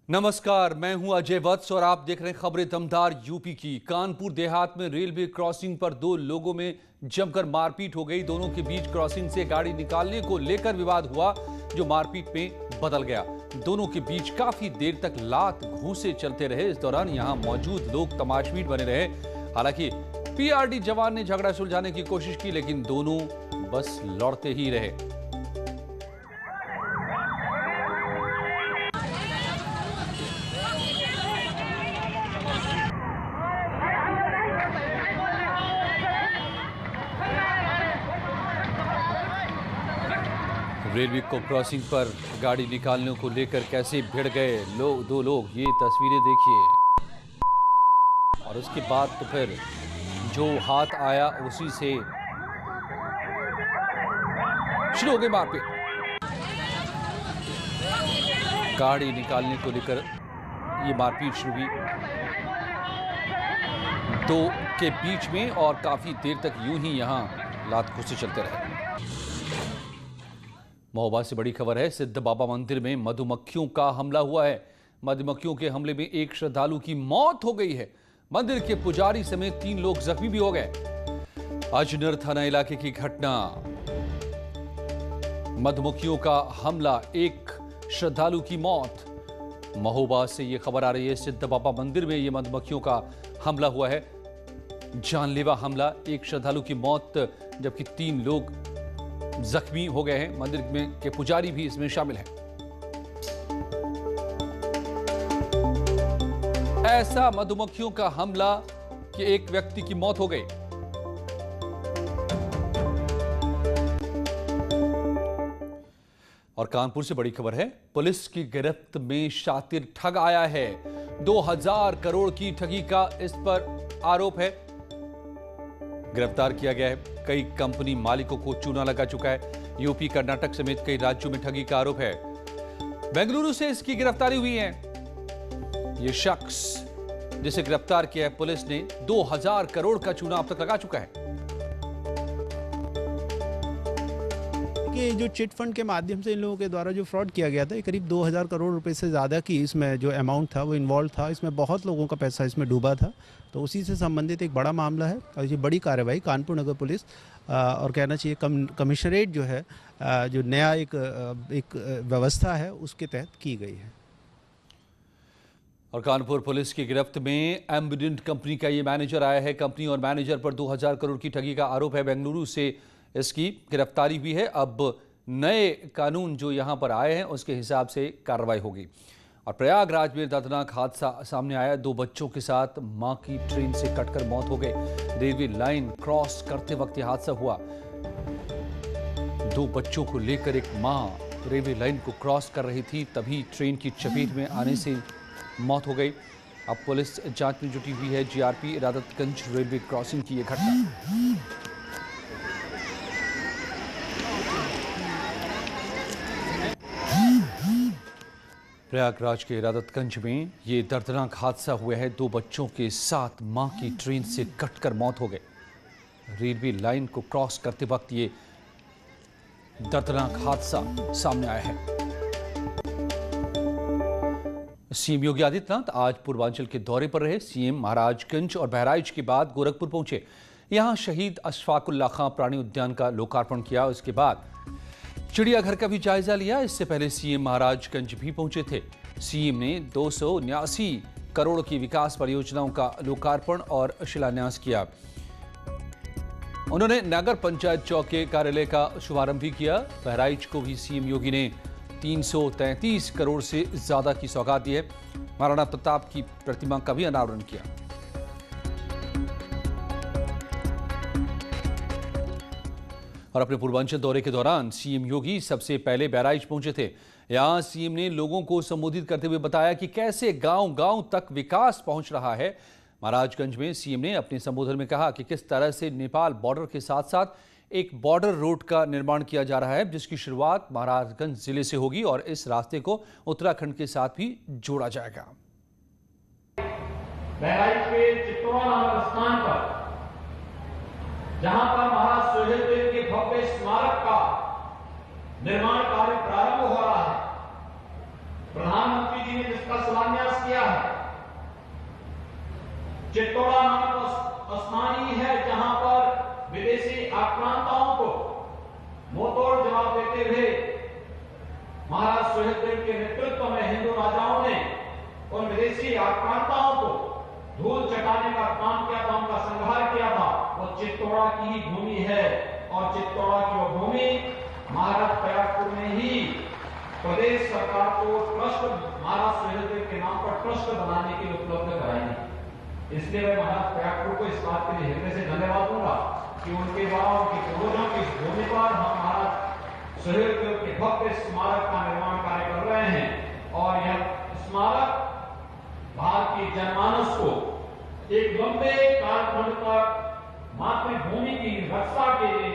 नमस्कार, मैं हूं अजय वत्स और आप देख रहे हैं खबरें दमदार यूपी की। कानपुर देहात में रेलवे क्रॉसिंग पर दो लोगों में जमकर मारपीट हो गई। दोनों के बीच क्रॉसिंग से गाड़ी निकालने को लेकर विवाद हुआ, जो मारपीट में बदल गया। दोनों के बीच काफी देर तक लात घूंसे चलते रहे। इस दौरान यहां मौजूद लोग तमाशबीन बने रहे। हालांकि पीआरडी जवान ने झगड़ा सुलझाने की कोशिश की, लेकिन दोनों बस लड़ते ही रहे। रेलवे को क्रॉसिंग पर गाड़ी निकालने को लेकर कैसे भिड़ गए दो लोग, ये तस्वीरें देखिए। और उसके बाद तो फिर जो हाथ आया उसी से शुरू हो गई मारपीट। गाड़ी निकालने को लेकर ये मारपीट शुरू हुई दो के बीच में, और काफी देर तक यूं ही यहां लात घूंसे चलते रहे। महोबा से बड़ी खबर है। सिद्ध बाबा मंदिर में मधुमक्खियों का हमला हुआ है। मधुमक्खियों के हमले में एक श्रद्धालु की मौत हो गई है। मंदिर के पुजारी समेत 3 लोग जख्मी भी हो गए। अजनर थाना इलाके की घटना। मधुमक्खियों का हमला, एक श्रद्धालु की मौत। महोबा से यह खबर आ रही है। सिद्ध बाबा मंदिर में यह मधुमक्खियों का हमला हुआ है। जानलेवा हमला, एक श्रद्धालु की मौत जबकि 3 लोग जख्मी हो गए हैं। मंदिर में के पुजारी भी इसमें शामिल हैं। ऐसा मधुमक्खियों का हमला कि एक व्यक्ति की मौत हो गई। और कानपुर से बड़ी खबर है। पुलिस की गिरफ्त में शातिर ठग आया है। 2000 करोड़ की ठगी का इस पर आरोप है। गिरफ्तार किया गया है। कई कंपनी मालिकों को चूना लगा चुका है। यूपी, कर्नाटक समेत कई राज्यों में ठगी का आरोप है। बेंगलुरु से इसकी गिरफ्तारी हुई है। यह शख्स जिसे गिरफ्तार किया है पुलिस ने, 2000 करोड़ का चूना अब तक लगा चुका है। ये जो चिट फंड के माध्यम से इन लोगों के द्वारा जो फ्रॉड किया गया था, ये करीब 2000 करोड़ रुपए से ज़्यादा की इसमें जो अमाउंट था वो इन्वॉल्व था। इसमें बहुत लोगों का पैसा इसमें डूबा था। तो उसी से संबंधित एक बड़ा मामला है और ये बड़ी कार्रवाई कानपुर नगर पुलिस और कहना चाहिए कमिश्नरेट जो है, जो नया एक व्यवस्था है उसके तहत की गई है। और कानपुर पुलिस की गिरफ्त में एम्बिडेंट कंपनी का ये मैनेजर आया है। कंपनी और मैनेजर पर 2000 करोड़ की ठगी का आरोप है। बेंगलुरु से इसकी गिरफ्तारी हुई है। अब नए कानून जो यहां पर आए हैं उसके हिसाब से कार्रवाई होगी। और प्रयागराज में दर्दनाक हादसा सामने आया। 2 बच्चों के साथ मां की ट्रेन से कटकर मौत हो गई। रेलवे लाइन क्रॉस करते वक्त यह हादसा हुआ। 2 बच्चों को लेकर एक मां रेलवे लाइन को क्रॉस कर रही थी, तभी ट्रेन की चपेट में आने से मौत हो गई। अब पुलिस जांच में जुटी हुई है। जीआरपी इरादतगंज रेलवे क्रॉसिंग की यह घटना। प्रयागराज के इरादतगंज में ये दर्दनाक हादसा हुआ है। 2 बच्चों के साथ मां की ट्रेन से कटकर मौत हो गई। रेलवे लाइन को क्रॉस करते वक्त ये दर्दनाक हादसा सामने आया है। सीएम योगी आदित्यनाथ आज पूर्वांचल के दौरे पर रहे। सीएम महाराजगंज और बहराइच के बाद गोरखपुर पहुंचे। यहां शहीद अशफाकुल्लाह खां प्राणी उद्यान का लोकार्पण किया। उसके बाद चिड़ियाघर का भी जायजा लिया। इससे पहले सीएम महाराजगंज भी पहुंचे थे। सीएम ने 279 करोड़ की विकास परियोजनाओं का लोकार्पण और शिलान्यास किया। उन्होंने नगर पंचायत चौक के कार्यालय का शुभारंभ भी किया। बहराइच को भी सीएम योगी ने 333 करोड़ से ज्यादा की सौगात दी है। महाराणा प्रताप की प्रतिमा का भी अनावरण किया। और अपने पूर्वांचल दौरे के दौरान सीएम योगी सबसे पहले बहराइच पहुंचे थे। यहां सीएम ने लोगों को संबोधित करते हुए बताया कि कैसे गांव-गांव तक विकास पहुंच रहा है। महाराजगंज में सीएम ने अपने संबोधन में कहा कि किस तरह से नेपाल बॉर्डर के साथ-साथ एक बॉर्डर रोड का निर्माण किया जा रहा है, जिसकी शुरुआत महाराजगंज जिले से होगी और इस रास्ते को उत्तराखंड के साथ भी जोड़ा जाएगा। बहराइच के चित्तौड़ नामक स्थान पर जहां पर महाराज सुहेलदेव के भव्य स्मारक का निर्माण कार्य प्रारंभ हो रहा है, प्रधानमंत्री जी ने जिसका चित्तौड़ा नामक स्थान ही है जहां पर विदेशी आक्रांताओं को मुंहतोड़ जवाब देते हुए महाराज सुहेलदेव के नेतृत्व में हिंदू राजाओं ने उन विदेशी आक्रांताओं को धूल चटाने का काम किया था, उनका संहार किया था। वो चित्तौड़ा की ही भूमि है और चित्तौड़ा की वो भूमि महाराज प्रयागपुर में ही प्रदेश सरकार को ट्रस्ट महाराज सुहेलदेव के नाम पर ट्रस्ट बनाने के लिए उपलब्ध कराएंगे। इसलिए मैं महाराज प्रयागपुर को इस बात के लिए हृदय से धन्यवाद दूंगा कि उनके द्वारा उनके पूर्वजों की इस भूमि पर हम महाराज सुहेलदेव के भव्य स्मारक का निर्माण कार्य कर रहे हैं और यह स्मारक भारतीय जनमानस को एक लंबे कालखंड तक मातृभूमि की रक्षा के लिए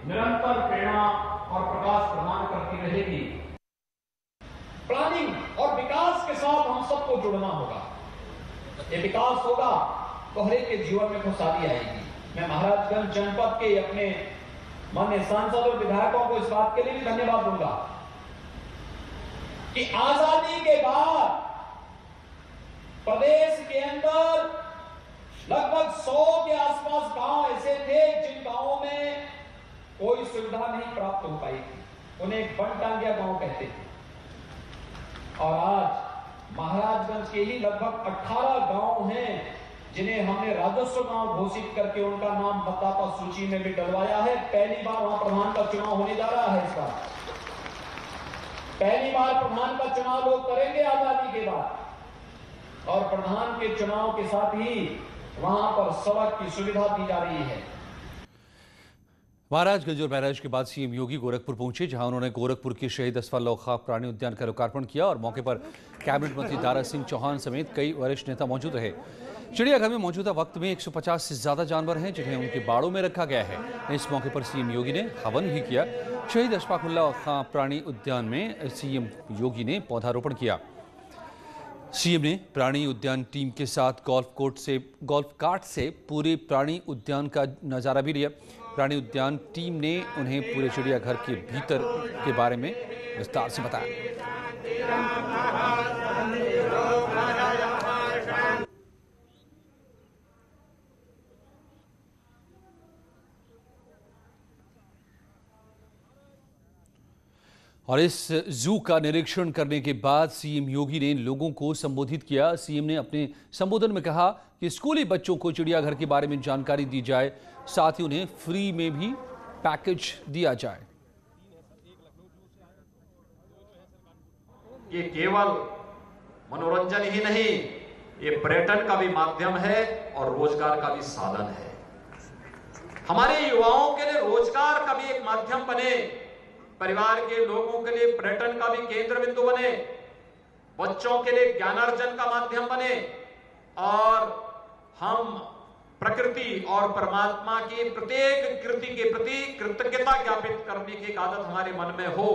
निरंतर प्रेरणा और प्रकाश प्रदान करती रहेगी। प्लानिंग और विकास के साथ हम सबको जुड़ना होगा। ये विकास होगा तो हर एक के जीवन में खुशहाली आएगी। मैं महाराजगंज जनपद के अपने माननीय सांसद और विधायकों को इस बात के लिए भी धन्यवाद दूंगा कि आजादी के बाद प्रदेश के अंदर लगभग 100 के आसपास गांव ऐसे थे जिन गांवों में कोई सुविधा नहीं प्राप्त हो पाई थी, उन्हें बनटांगिया गांव कहते थे। और आज महाराजगंज के ही लगभग 18 गांव हैं जिन्हें हमने राजस्व गांव घोषित करके उनका नाम मतदाता सूची में भी डलवाया है। पहली बार वहां प्रधान का चुनाव होने जा रहा है। इस बार पहली बार प्रधान का चुनाव लोग करेंगे आजादी के बाद और प्रधान के चुनाव के साथ ही वहां पर सड़क की सुविधा दी जा रही है। महाराजगंज और बैराज के बाद सीएम योगी गोरखपुर पहुंचे, जहां उन्होंने गोरखपुर के शहीद असफाक खां प्राणी उद्यान का लोकार्पण किया और मौके पर कैबिनेट मंत्री दारा सिंह चौहान समेत कई वरिष्ठ नेता मौजूद रहे। चिड़ियाघर में मौजूदा वक्त में 150 से ज्यादा जानवर हैं जिन्हें उनके बाड़ों में रखा गया है। इस मौके पर सीएम योगी ने हवन भी किया। शहीद असफाक खां प्राणी उद्यान में सीएम योगी ने पौधारोपण किया। सीएम ने प्राणी उद्यान टीम के साथ गोल्फ कार्ट से पूरे प्राणी उद्यान का नजारा भी लिया। प्राणी उद्यान टीम ने उन्हें पूरे चिड़ियाघर के भीतर के बारे में विस्तार से बताया। और इस जू का निरीक्षण करने के बाद सीएम योगी ने लोगों को संबोधित किया। सीएम ने अपने संबोधन में कहा कि स्कूली बच्चों को चिड़ियाघर के बारे में जानकारी दी जाए, साथ ही उन्हें फ्री में भी पैकेज दिया जाए। ये केवल मनोरंजन ही नहीं, ये पर्यटन का भी माध्यम है और रोजगार का भी साधन है। हमारे युवाओं के लिए रोजगार का भी एक माध्यम बने, परिवार के लोगों के लिए पर्यटन का भी केंद्र बिंदु बने, बच्चों के लिए ज्ञानार्जन का माध्यम बने और हम प्रकृति और परमात्मा की प्रत्येक कृति के प्रति कृतज्ञता ज्ञापित करने की एक आदत हमारे मन में हो।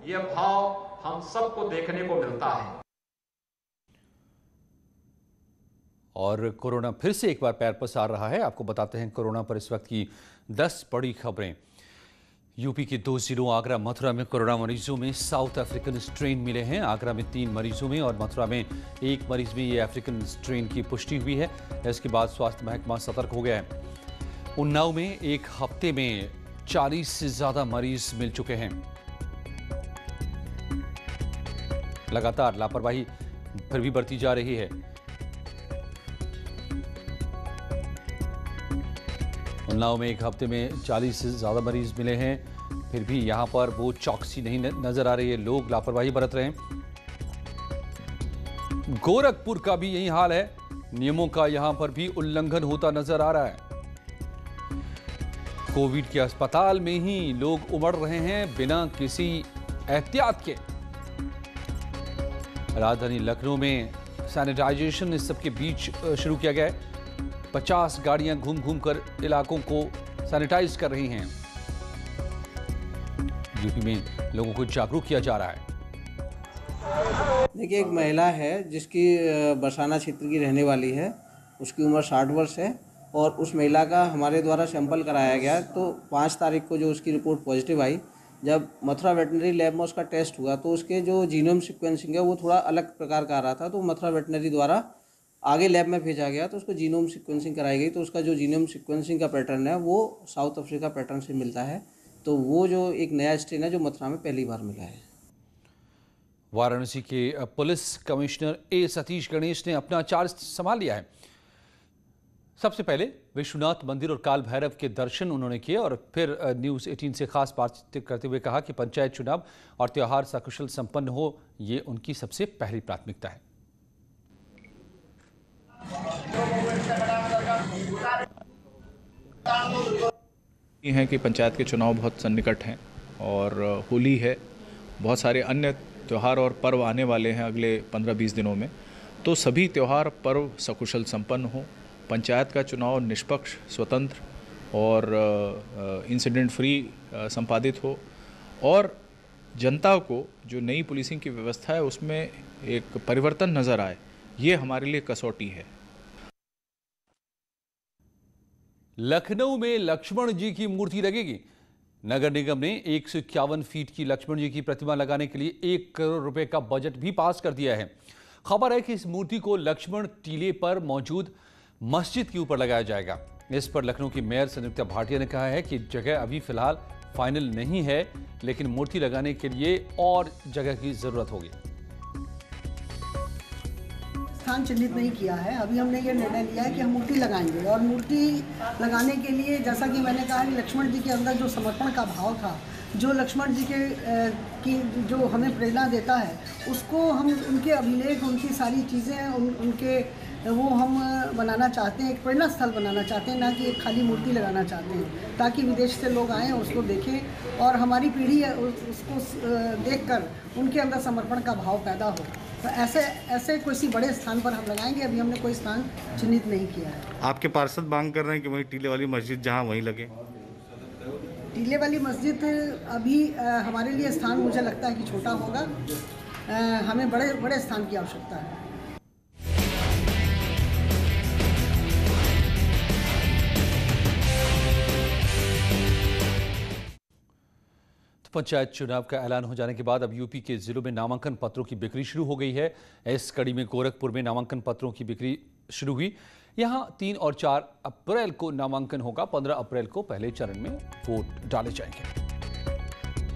यह भाव हम सबको देखने को मिलता है। और कोरोना फिर से एक बार पैर पसार रहा है। आपको बताते हैं कोरोना पर इस वक्त की 10 बड़ी खबरें। यूपी के 2 जिलों आगरा मथुरा में कोरोना मरीजों में साउथ अफ्रीकन स्ट्रेन मिले हैं। आगरा में 3 मरीजों में और मथुरा में 1 मरीज में ये अफ्रीकन स्ट्रेन की पुष्टि हुई है। इसके बाद स्वास्थ्य महकमा सतर्क हो गया है। उन्नाव में एक हफ्ते में 40 से ज्यादा मरीज मिल चुके हैं। लगातार लापरवाही फिर भी बरती जा रही है। उन्नाव में एक हफ्ते में 40 से ज्यादा मरीज मिले हैं, फिर भी यहां पर वो चौकसी नहीं नजर आ रही है, लोग लापरवाही बरत रहे हैं। गोरखपुर का भी यही हाल है, नियमों का यहां पर भी उल्लंघन होता नजर आ रहा है। कोविड के अस्पताल में ही लोग उमड़ रहे हैं बिना किसी एहतियात के। राजधानी लखनऊ में सैनिटाइजेशन इस सबके बीच शुरू किया गया है। 50 गाड़ियां घूम घूम कर इलाकों को सैनिटाइज कर रही हैं। यूपी में लोगों को जागरूक किया जा रहा है। देखिए, एक महिला है जिसकी बरसाना क्षेत्र की रहने वाली है, उसकी उम्र 60 वर्ष है और उस महिला का हमारे द्वारा सैंपल कराया गया। तो 5 तारीख को जो उसकी रिपोर्ट पॉजिटिव आई, जब मथुरा वेटनरी लैब में उसका टेस्ट हुआ तो उसके जो जीनोम सीक्वेंसिंग है वो थोड़ा अलग प्रकार का आ रहा था। तो मथुरा वेटनरी द्वारा आगे लैब में भेजा गया तो उसको जीनोम सीक्वेंसिंग कराई गई, तो उसका जो जीनोम सीक्वेंसिंग का पैटर्न है वो साउथ अफ्रीका पैटर्न से मिलता है। तो वो जो एक नया स्ट्रेन है जो मथुरा में पहली बार मिला है। वाराणसी के पुलिस कमिश्नर ए सतीश गणेश ने अपना चार्ज संभाल लिया है। सबसे पहले विश्वनाथ मंदिर और काल भैरव के दर्शन उन्होंने किए और फिर न्यूज़ 18 से खास बातचीत करते हुए कहा कि पंचायत चुनाव और त्यौहार सकुशल संपन्न हो, ये उनकी सबसे पहली प्राथमिकता है। ये है कि पंचायत के चुनाव बहुत सन्निकट हैं और होली है, बहुत सारे अन्य त्यौहार और पर्व आने वाले हैं अगले 15-20 दिनों में। तो सभी त्यौहार पर्व सकुशल संपन्न हो, पंचायत का चुनाव निष्पक्ष, स्वतंत्र और इंसिडेंट फ्री संपादित हो और जनता को जो नई पुलिसिंग की व्यवस्था है उसमें एक परिवर्तन नज़र आए, ये हमारे लिए कसौटी है। लखनऊ में लक्ष्मण जी की मूर्ति लगेगी। नगर निगम ने 151 फीट की लक्ष्मण जी की प्रतिमा लगाने के लिए 1 करोड़ रुपए का बजट भी पास कर दिया है। खबर है कि इस मूर्ति को लक्ष्मण टीले पर मौजूद मस्जिद के ऊपर लगाया जाएगा। इस पर लखनऊ की मेयर संयुक्ता भाटिया ने कहा है कि जगह अभी फिलहाल फाइनल नहीं है, लेकिन मूर्ति लगाने के लिए और जगह की जरूरत होगी। स्थान चिन्हित नहीं किया है, अभी हमने ये निर्णय लिया है कि हम मूर्ति लगाएंगे और मूर्ति लगाने के लिए जैसा कि मैंने कहा कि लक्ष्मण जी के अंदर जो समर्पण का भाव था, जो लक्ष्मण जी की जो हमें प्रेरणा देता है, उसको हम उनके अभिलेख, उनकी सारी चीज़ें उनके वो हम बनाना चाहते हैं, एक प्रेरणा स्थल बनाना चाहते हैं, ना कि एक खाली मूर्ति लगाना चाहते हैं, ताकि विदेश से लोग आएँ उसको देखें और हमारी पीढ़ी उसको देखकर उनके अंदर समर्पण का भाव पैदा हो। तो ऐसे किसी बड़े स्थान पर हम लगाएंगे, अभी हमने कोई स्थान चिन्हित नहीं किया है। आपके पार्षद मांग कर रहे हैं कि वही टीले वाली मस्जिद जहां वहीं लगे। टीले वाली मस्जिद अभी हमारे लिए स्थान मुझे लगता है कि छोटा होगा, हमें बड़े स्थान की आवश्यकता है। पंचायत चुनाव का ऐलान हो जाने के बाद अब यूपी के जिलों में नामांकन पत्रों की बिक्री शुरू हो गई है। इस कड़ी में गोरखपुर में नामांकन पत्रों की बिक्री शुरू हुई। यहां 3 और 4 अप्रैल को नामांकन होगा। 15 अप्रैल को पहले चरण में वोट डाले जाएंगे।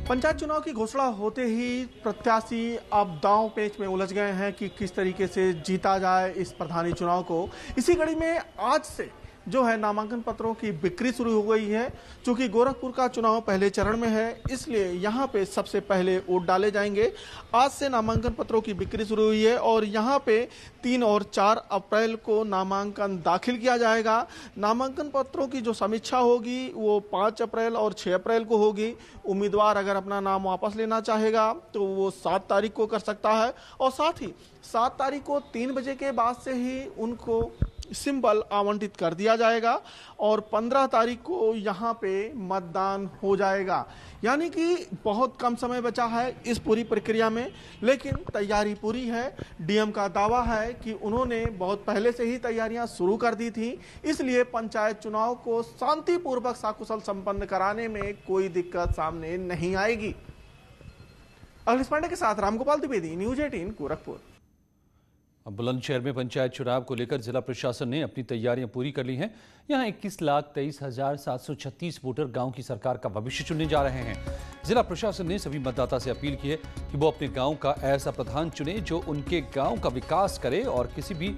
पंचायत चुनाव की घोषणा होते ही प्रत्याशी अब दांव पेच में उलझ गए हैं कि किस तरीके से जीता जाए इस प्रधानी चुनाव को। इसी कड़ी में आज से जो है नामांकन पत्रों की बिक्री शुरू हो गई है। चूंकि गोरखपुर का चुनाव पहले चरण में है, इसलिए यहाँ पे सबसे पहले वोट डाले जाएंगे। आज से नामांकन पत्रों की बिक्री शुरू हुई है और यहाँ पे 3 और 4 अप्रैल को नामांकन दाखिल किया जाएगा। नामांकन पत्रों की जो समीक्षा होगी वो 5 अप्रैल और 6 अप्रैल को होगी। उम्मीदवार अगर अपना नाम वापस लेना चाहेगा तो वो 7 तारीख को कर सकता है और साथ ही 7 तारीख को 3 बजे के बाद से ही उनको सिंबल आवंटित कर दिया जाएगा और 15 तारीख को यहाँ पे मतदान हो जाएगा। यानी कि बहुत कम समय बचा है इस पूरी प्रक्रिया में, लेकिन तैयारी पूरी है। डीएम का दावा है कि उन्होंने बहुत पहले से ही तैयारियां शुरू कर दी थी, इसलिए पंचायत चुनाव को शांतिपूर्वक सकुशल संपन्न कराने में कोई दिक्कत सामने नहीं आएगी। अखिलेश पांडे के साथ रामगोपाल द्विवेदी, न्यूज़ 18 गोरखपुर। बुलंदशहर में पंचायत चुनाव को लेकर जिला प्रशासन ने अपनी तैयारियां पूरी कर ली हैं। यहां 21,23,736 वोटर गांव की सरकार का भविष्य चुनने जा रहे हैं। जिला प्रशासन ने सभी मतदाता से अपील की है कि वो अपने गांव का ऐसा प्रधान चुने जो उनके गांव का विकास करे और किसी भी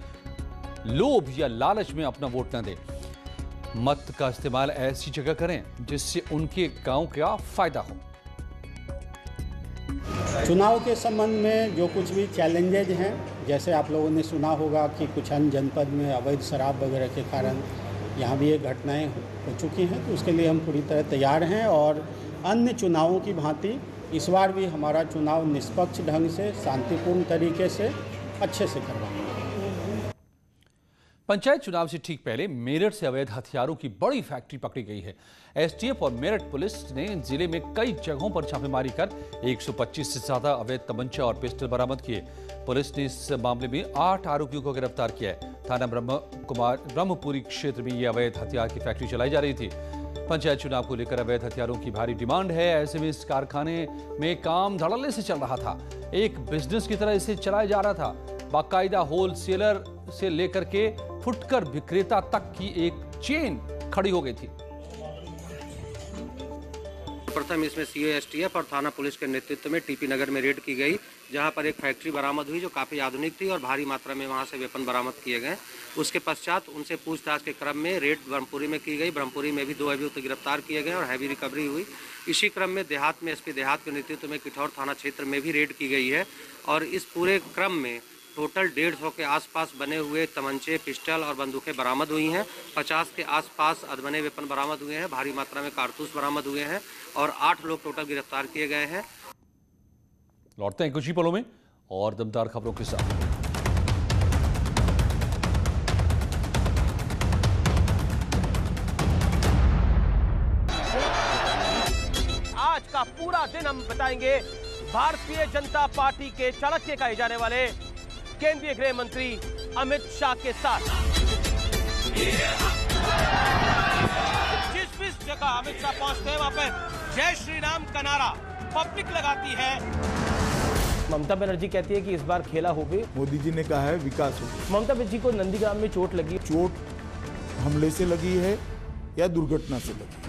लोभ या लालच में अपना वोट न दे। मत का इस्तेमाल ऐसी जगह करें जिससे उनके गांव का फायदा हो। चुनाव के संबंध में जो कुछ भी चैलेंजेज हैं, जैसे आप लोगों ने सुना होगा कि कुछ अन्य जनपद में अवैध शराब वगैरह के कारण यहाँ भी ये घटनाएं हो चुकी हैं, तो उसके लिए हम पूरी तरह तैयार हैं और अन्य चुनावों की भांति इस बार भी हमारा चुनाव निष्पक्ष ढंग से, शांतिपूर्ण तरीके से, अच्छे से करवाएंगे। पंचायत चुनाव से ठीक पहले मेरठ से अवैध हथियारों की बड़ी फैक्ट्री पकड़ी गई है। एसटीएफ और मेरठ पुलिस ने जिले में कई जगहों पर छापेमारी कर 125 से ज्यादा अवैध तमंचा और पिस्टल बरामद किए। पुलिस ने इस मामले में 8 आरोपियों को गिरफ्तार किया है। थाना ब्रह्मपुरी क्षेत्र में यह अवैध हथियार की फैक्ट्री चलाई जा रही थी। पंचायत चुनाव को लेकर अवैध हथियारों की भारी डिमांड है। ऐसे में इस कारखाने में काम धड़ल्ले से चल रहा था, एक बिजनेस की तरह इसे चलाया जा रहा था। बाकायदा होलसेलर से लेकर के फुटकर विक्रेता तक की एक चेन खड़ी हो गई थी। प्रथम इसमें CASTF और थाना पुलिस के नेतृत्व में TP नगर में रेड की गई, जहां पर एक फैक्ट्री बरामद हुई जो काफ़ी आधुनिक थी और भारी मात्रा में वहां से वेपन बरामद किए गए। उसके पश्चात उनसे पूछताछ के क्रम में रेड ब्रह्मपुरी में की गई। ब्रह्मपुरी में भी 2 अभियुक्त गिरफ्तार किए गए और हैवी रिकवरी हुई। इसी क्रम में देहात में SP देहात के नेतृत्व में किठौर थाना क्षेत्र में भी रेड की गई है और इस पूरे क्रम में टोटल 150 के आसपास बने हुए तमंचे, पिस्टल और बंदूकें बरामद हुई हैं। 50 के आसपास अधबने वेपन बरामद हुए हैं। भारी मात्रा में कारतूस बरामद हुए हैं और 8 लोग टोटल गिरफ्तार किए गए हैं। लौटते हैं कुछ ही पलों में और दमदार खबरों के साथ। आज का पूरा दिन हम बताएंगे भारतीय जनता पार्टी के चाणक्य कहे जाने वाले केंद्रीय गृह मंत्री अमित शाह के साथ। जिस जगह अमित शाह पहुंचते हैं वहां पर जय श्री राम का नारा पब्लिक लगाती है। ममता बनर्जी कहती है कि इस बार खेला हो गई। मोदी जी ने कहा है विकास हो। ममता बनर्जी को नंदीग्राम में चोट लगी। चोट हमले से लगी है या दुर्घटना से लगी है,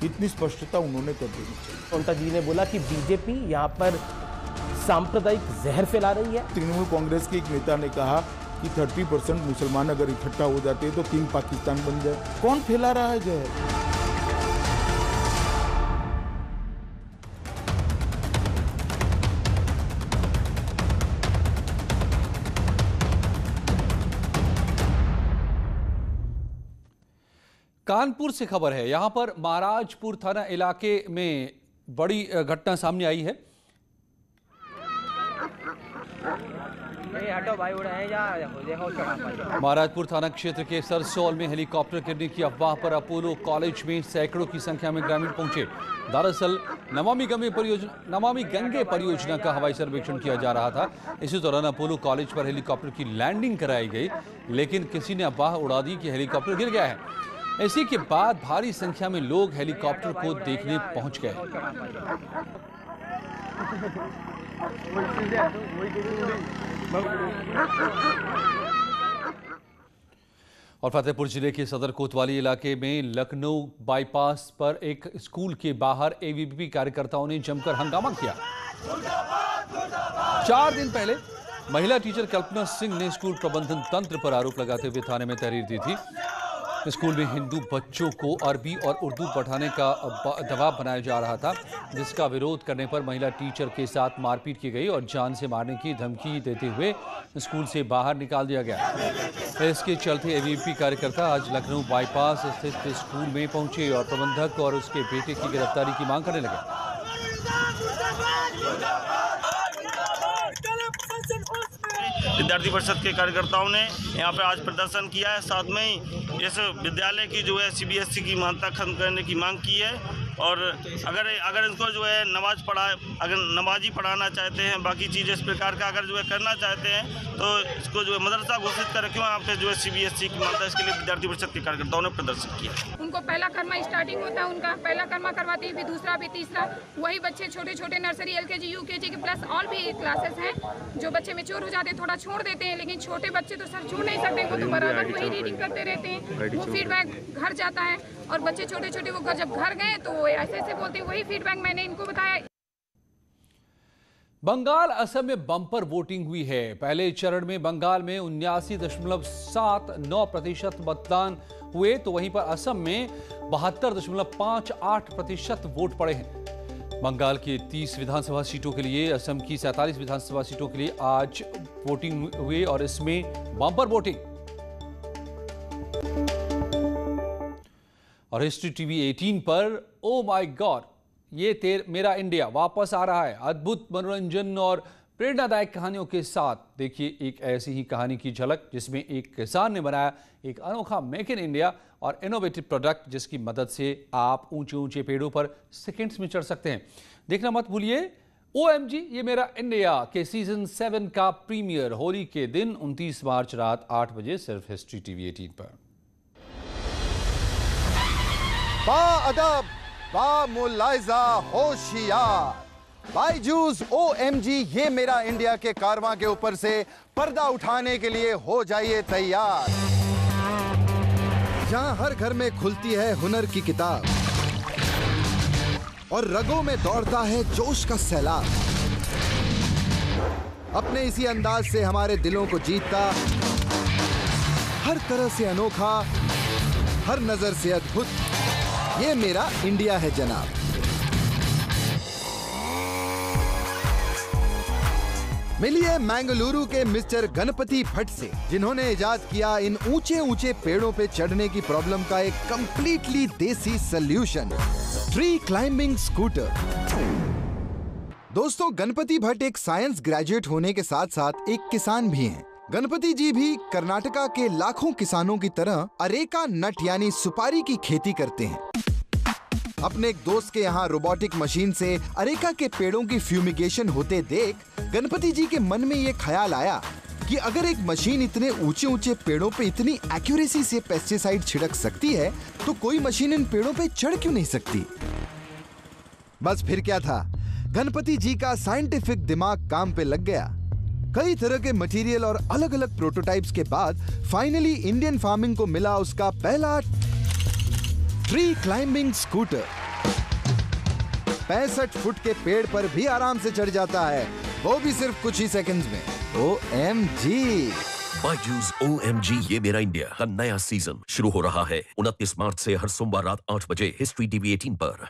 इतनी स्पष्टता उन्होंने कर दी। ममता जी ने बोला कि बीजेपी यहाँ पर सांप्रदायिक जहर फैला रही है। तृणमूल कांग्रेस के एक नेता ने कहा कि 30% मुसलमान अगर इकट्ठा हो जाते हैं तो 3 पाकिस्तान बन जाए। कौन फैला रहा है जहर? कानपुर से खबर है। यहां पर महाराजपुर थाना इलाके में बड़ी घटना सामने आई है। महाराजपुर थाना क्षेत्र के सरसौल में हेलीकॉप्टर गिरने की अफवाह पर अपोलो कॉलेज में सैकड़ों की संख्या में ग्रामीण पहुंचे। दरअसल नमामि गंगे परियोजना का हवाई सर्वेक्षण किया जा रहा था। इसी दौरान अपोलो कॉलेज पर हेलीकॉप्टर की लैंडिंग कराई गई, लेकिन किसी ने अफवाह उड़ा दी कि हेलीकॉप्टर गिर गया है। इसी के बाद भारी संख्या में लोग हेलीकॉप्टर को देखने पहुंच गए। और फतेहपुर जिले के सदर कोतवाली इलाके में लखनऊ बाईपास पर एक स्कूल के बाहर ABVP कार्यकर्ताओं ने जमकर हंगामा किया। 4 दिन पहले महिला टीचर कल्पना सिंह ने स्कूल प्रबंधन तंत्र पर आरोप लगाते हुए थाने में तहरीर दी थी। स्कूल में हिंदू बच्चों को अरबी और उर्दू पढ़ाने का दबाव बनाया जा रहा था, जिसका विरोध करने पर महिला टीचर के साथ मारपीट की गई और जान से मारने की धमकी देते हुए स्कूल से बाहर निकाल दिया गया। इसके चलते ABVP कार्यकर्ता आज लखनऊ बाईपास स्थित स्कूल में पहुंचे और प्रबंधक और उसके बेटे की गिरफ्तारी की मांग करने लगे। विद्यार्थी परिषद के कार्यकर्ताओं ने यहाँ पे आज प्रदर्शन किया है। साथ में ही इस विद्यालय की जो है CBSE की मान्यता खत्म करने की मांग की है और अगर इनको जो है अगर नमाजी पढ़ाना चाहते हैं, बाकी चीज़ इस प्रकार का अगर जो है करना चाहते हैं तो इसको जो है मदरसा घोषित कर क्यों यहाँ पे जो है CBSE की मान्यता, इसके लिए विद्यार्थी परिषद के कार्यकर्ताओं ने प्रदर्शन किया। उनको पहला कर्मा स्टार्टिंग होता है, उनका पहला कर्मा करवाती है, फिर दूसरा भी तीसरा। वही बच्चे छोटे छोटे नर्सरी LKG UKG के प्लस और भी क्लासेस हैं जो बच्चे मेच्योर हो जाते हैं, थोड़ा छोड़ देते हैं, लेकिन छोटे बच्चे तो सर छोड़ नहीं सकते, वो तो बराबर वही रीडिंग करते रहते हैं। वो फीडबैक घर जाता है और बच्चे छोटे छोटे वो जब घर गए तो ऐसे ऐसे बोलते हैं, वही फीडबैक मैंने इनको बताया। बंगाल असम में बम्पर वोटिंग हुई है। पहले चरण में बंगाल में 79.79% मतदान हुए, तो वहीं पर असम में 72.58% वोट पड़े हैं। बंगाल की 30 विधानसभा सीटों के लिए, असम की 47 विधानसभा सीटों के लिए आज वोटिंग हुई और इसमें बम्पर वोटिंग। और हिस्ट्री टीवी 18 पर ओ माय गॉड, ये मेरा इंडिया वापस आ रहा है। अद्भुत मनोरंजन और प्रेरणादायक कहानियों के साथ देखिए एक ऐसी ही कहानी की झलक, जिसमें एक किसान ने बनाया एक अनोखा मेक इन इंडिया और इनोवेटिव प्रोडक्ट, जिसकी मदद से आप ऊंचे ऊंचे पेड़ों पर सेकंड्स में चढ़ सकते हैं। देखना मत भूलिए OMG ये मेरा इंडिया के सीजन 7 का प्रीमियर होली के दिन 29 मार्च रात 8 बजे सिर्फ हिस्ट्री टीवी 18 पर। बाअदब, बामुलाइजा, होशियार, बायजूस OMG ये मेरा इंडिया के कारवां के ऊपर से पर्दा उठाने के लिए हो जाइए तैयार। जहां हर घर में खुलती है हुनर की किताब और रगों में दौड़ता है जोश का सैलाब। अपने इसी अंदाज से हमारे दिलों को जीतता, हर तरह से अनोखा, हर नजर से अद्भुत, ये मेरा इंडिया है जनाब। मिलिए मैंगलुरु के मिस्टर गणपति भट्ट से, जिन्होंने इजाद किया इन ऊंचे ऊंचे पेड़ों पे चढ़ने की प्रॉब्लम का एक कंप्लीटली देसी सॉल्यूशन, ट्री क्लाइंबिंग स्कूटर। दोस्तों, गणपति भट्ट एक साइंस ग्रेजुएट होने के साथ साथ एक किसान भी हैं। गणपति जी भी कर्नाटका के लाखों किसानों की तरह अरेका नट यानी सुपारी की खेती करते हैं। अपने एक दोस्त के यहाँ रोबोटिक मशीन से अरेका के पेड़ों की फ्यूमिगेशन होते देख गणपति जी के मन में ये ख्याल आया कि अगर एक मशीन इतने ऊंचे ऊंचे पेड़ों पे इतनी एक्यूरेसी से पेस्टिसाइड छिड़क सकती है तो कोई मशीन इन पेड़ों पे चढ़ क्यों नहीं सकती। बस फिर क्या था, गणपति जी का साइंटिफिक दिमाग काम पे लग गया। कई तरह के मटेरियल और अलग अलग प्रोटोटाइप्स के बाद फाइनली इंडियन फार्मिंग को मिला उसका पहला ट्री क्लाइंबिंग स्कूटर। 65 फुट के पेड़ पर भी आराम से चढ़ जाता है, वो भी सिर्फ कुछ ही सेकंड्स में। OMG। बायजूस OMG ये मेरा इंडिया का नया सीजन शुरू हो रहा है 29 मार्च से हर सोमवार रात 8 बजे हिस्ट्री TV 18 पर।